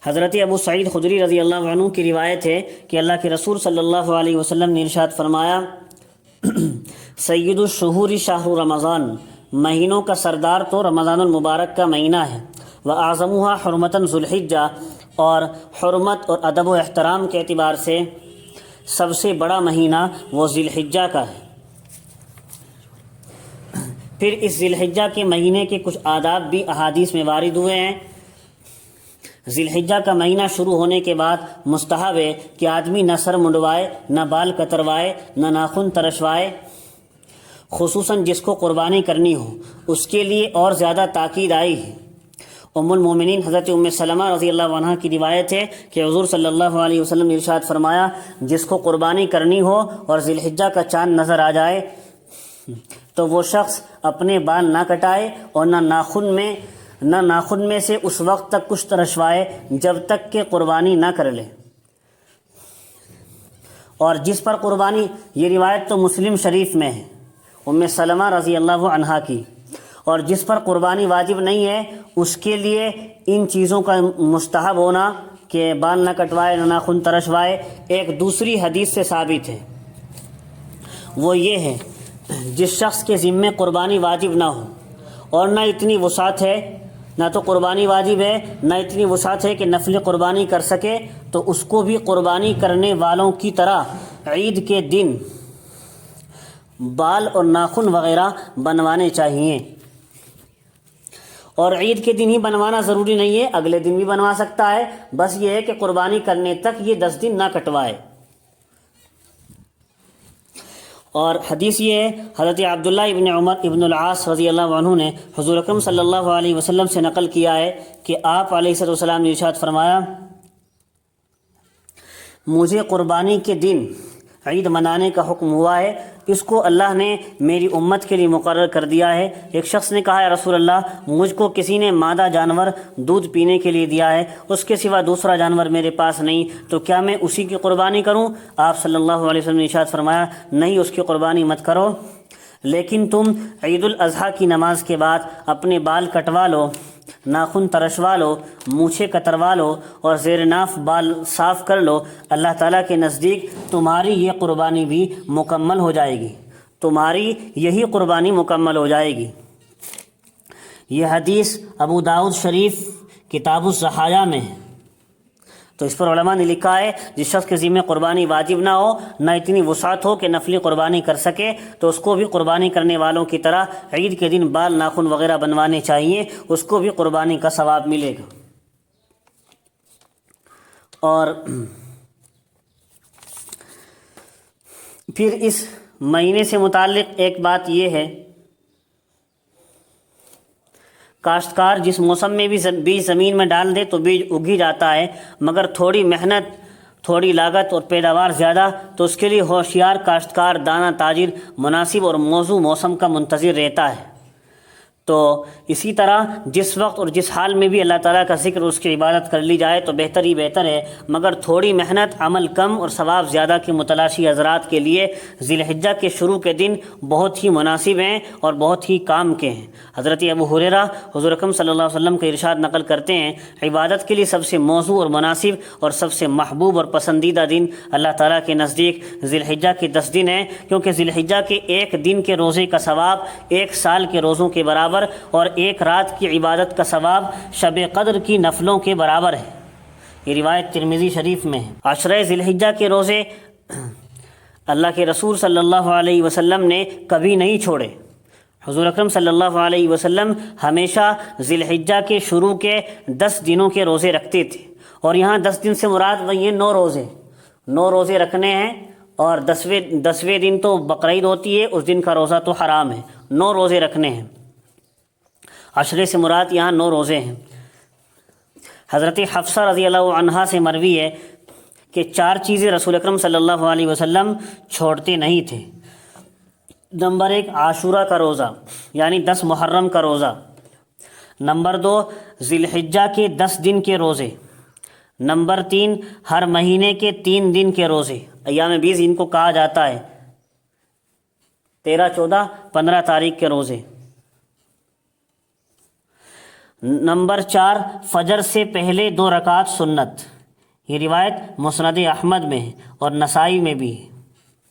حضرت ابو سعید خدری رضی اللہ عنہ کی روایت ہے کہ اللہ کے رسول صلی اللہ علیہ وسلم نے ارشاد فرمایا، سید الشہور شہر رمضان، مہینوں کا سردار تو رمضان المبارک کا مہینہ ہے، وَأَعْظَمُهَا حُرْمَةً ذو الحجہ، اور حرمت اور ادب و احترام کے اعتبار سے سب سے بڑا مہینہ وہ ذی الحجہ کا ہے۔ پھر اس ذی الحجہ کے مہینے کے کچھ آداب بھی احادیث میں وارد ہوئے ہیں۔ ذی الحجہ کا مہینہ شروع ہونے کے بعد مستحب ہے کہ آدمی نہ سر منڈوائے، نہ بال کتروائے، نہ ناخن ترشوائے، خصوصاً جس کو قربانی کرنی ہو اس کے لیے اور زیادہ تاکید آئی ہے۔ ام المومنین حضرت ام سلمہ رضی اللہ عنہ کی روایت ہے کہ حضور صلی اللہ علیہ وسلم نے ارشاد فرمایا، جس کو قربانی کرنی ہو اور ذی الحجہ کا چاند نظر آ جائے تو وہ شخص اپنے بال نہ کٹائے اور نہ ناخن میں سے اس وقت تک کچھ ترشوائے جب تک کہ قربانی نہ کر لے۔ اور جس پر قربانی، یہ روایت تو مسلم شریف میں ہے ام سلمہ رضی اللہ عنہا کی، اور جس پر قربانی واجب نہیں ہے اس کے لیے ان چیزوں کا مستحب ہونا کہ بال نہ کٹوائے، نہ ناخن ترشوائے، ایک دوسری حدیث سے ثابت ہے۔ وہ یہ ہے، جس شخص کے ذمے قربانی واجب نہ ہو اور نہ اتنی وسعت ہے، نہ تو قربانی واجب ہے نہ اتنی وسعت ہے کہ نفل قربانی کر سکے، تو اس کو بھی قربانی کرنے والوں کی طرح عید کے دن بال اور ناخن وغیرہ بنوانے چاہیے۔ اور عید کے دن ہی بنوانا ضروری نہیں ہے، اگلے دن بھی بنوا سکتا ہے، بس یہ ہے کہ قربانی کرنے تک یہ 10 دن نہ کٹوائے۔ اور حدیث یہ ہے، حضرت عبداللہ ابن عمر ابن العاص رضی اللہ عنہ نے حضور اکرم صلی اللہ علیہ وسلم سے نقل کیا ہے کہ آپ علیہ الصلوۃ والسلام نے ارشاد فرمایا، مجھے قربانی کے دن عید منانے کا حکم ہوا ہے، اس کو اللہ نے میری امت کے لیے مقرر کر دیا ہے۔ ایک شخص نے کہا، یا رسول اللہ، مجھ کو کسی نے مادہ جانور دودھ پینے کے لیے دیا ہے، اس کے سوا دوسرا جانور میرے پاس نہیں، تو کیا میں اسی کی قربانی کروں؟ آپ صلی اللہ علیہ وسلم نے ارشاد فرمایا، نہیں، اس کی قربانی مت کرو، لیکن تم عید الاضحیٰ کی نماز کے بعد اپنے بال کٹوا لو، ناخن ترشوا لو، مونچھیں کتروا لو اور زیر ناف بال صاف کر لو، اللہ تعالیٰ کے نزدیک تمہاری یہ قربانی بھی مکمل ہو جائے گی، تمہاری یہی قربانی مکمل ہو جائے گی۔ یہ حدیث ابو داؤد شریف کتاب الضحایا میں ہے۔ تو اس پر علماء نے لکھا ہے، جس شخص کے ذمہ قربانی واجب نہ ہو، نہ اتنی وسعت ہو کہ نفلی قربانی کر سکے، تو اس کو بھی قربانی کرنے والوں کی طرح عید کے دن بال ناخن وغیرہ بنوانے چاہیے، اس کو بھی قربانی کا ثواب ملے گا۔ اور پھر اس مہینے سے متعلق ایک بات یہ ہے، کاشتکار جس موسم میں بھی بیج زمین میں ڈال دے تو بیج اگ ہی جاتا ہے، مگر تھوڑی محنت، تھوڑی لاگت اور پیداوار زیادہ، تو اس کے لیے ہوشیار کاشتکار، دانہ تاجر مناسب اور موزوں موسم کا منتظر رہتا ہے۔ تو اسی طرح جس وقت اور جس حال میں بھی اللہ تعالیٰ کا ذکر اور اس کی عبادت کر لی جائے تو بہتر ہی بہتر ہے، مگر تھوڑی محنت، عمل کم اور ثواب زیادہ کے متلاشی حضرات کے لیے ذی الحجہ کے شروع کے دن بہت ہی مناسب ہیں اور بہت ہی کام کے ہیں۔ حضرت ابو ہریرہ حضور اکرم صلی اللہ علیہ وسلم کا ارشاد نقل کرتے ہیں، عبادت کے لیے سب سے موزوں اور مناسب اور سب سے محبوب اور پسندیدہ دن اللہ تعالیٰ کے نزدیک ذی الحجہ کے 10 دن ہیں، کیونکہ ذی الحجہ کے ایک دن کے روزے کا ثواب 1 سال کے روزوں کے برابر اور 1 رات کی عبادت کا ثواب شب قدر کی نفلوں کے برابر ہے۔ یہ روایت ترمذی شریف میں ہے۔ عشرہ ذی الحجہ کے روزے اللہ کے رسول صلی اللہ علیہ وسلم نے کبھی نہیں چھوڑے۔ حضور اکرم صلی اللہ علیہ وسلم ہمیشہ ذی الحجہ کے شروع کے 10 دنوں کے روزے رکھتے تھے، اور یہاں 10 دن سے مراد وہی ہیں 9 روزے، 9 روزے رکھنے ہیں، اور 10ویں دن تو بقرعید ہوتی ہے، اس دن کا روزہ تو حرام ہے، 9 روزے رکھنے ہیں۔ عشرے سے مراد یہاں 9 روزے ہیں۔ حضرت حفصہ رضی اللہ عنہا سے مروی ہے کہ 4 چیزیں رسول اکرم صلی اللہ علیہ وسلم چھوڑتے نہیں تھے۔ نمبر 1 عاشورہ کا روزہ، یعنی 10 محرم کا روزہ۔ نمبر 2 ذی الحجہ کے 10 دن کے روزے۔ نمبر 3 ہر مہینے کے 3 دن کے روزے، ایام بیز ان کو کہا جاتا ہے، 13، 14، 15 تاریخ کے روزے۔ نمبر 4، فجر سے پہلے 2 رکعت سنت، یہ روایت مسند احمد میں ہے اور نسائی میں بھی ہے۔